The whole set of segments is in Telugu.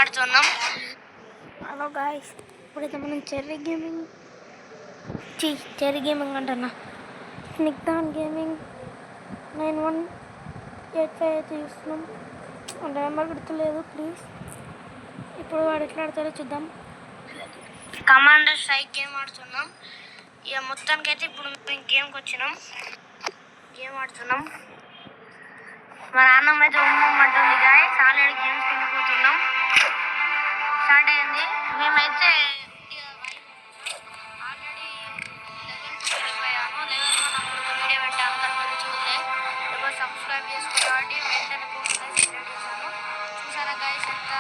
ఆడుతున్నాం. హలో గాయ్స్, ఇప్పుడైతే మనం చెర్రీ గేమింగ్ అంటున్నా స్నిగ్ధాన్ గేమింగ్ 9185 అయితే చూస్తున్నాం. అంటే నెంబర్ గుర్తులేదు, ప్లీజ్. ఇప్పుడు వాడు ఎట్లా ఆడతారో చూద్దాం. కమాండర్ స్ట్రైక్ గేమ్ ఆడుతున్నాం. ఇక మొత్తానికైతే ఇప్పుడు మేము గేమ్ ఆడుతున్నాం. మా నాన్నమ్మ అయితే ఉమ్మంటుంది గాయ్స్. ఆల్రెడీ గేమ్స్కి వెళ్ళిపోతున్నాం. స్టార్ట్ అయింది. మేమైతే ఆల్రెడీ లెవెల్కి వెళ్ళిపోయాము. లెవెల్ 1 అప్పుడు వీడియో పెట్టాము, తర్వాత చూడలే. ఇప్పుడు సబ్స్క్రైబ్ చేసుకుని కాబట్టి వెంటనే పోకుండా సెలెక్ట్ చేశాను. చూసారా గాయ్స్ ఎంత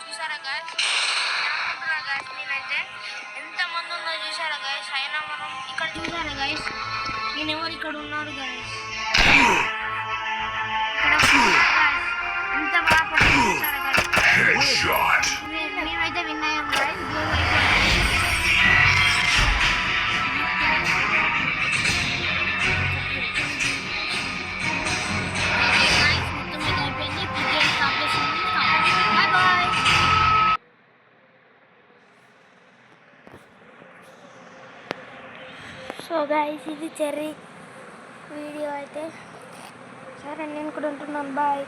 చూసారా గాయ్స్ నేనైతే ఎంతమంది ఉందో చూసారా గాయస్. అయినా మనం ఇక్కడ చూసారా గాయస్, నేను ఎవరు ఇక్కడ ఉన్నాడు గాయస్. ఎంత బాగా పడుతున్నారా గాయస్. మేమైతే విన్ అయ్యాం గాయస్. సో గాయ్స్, ఇది చెర్రీ వీడియో అయితే. సరే, నేను కూడా ఉంటున్నాను. బాయ్.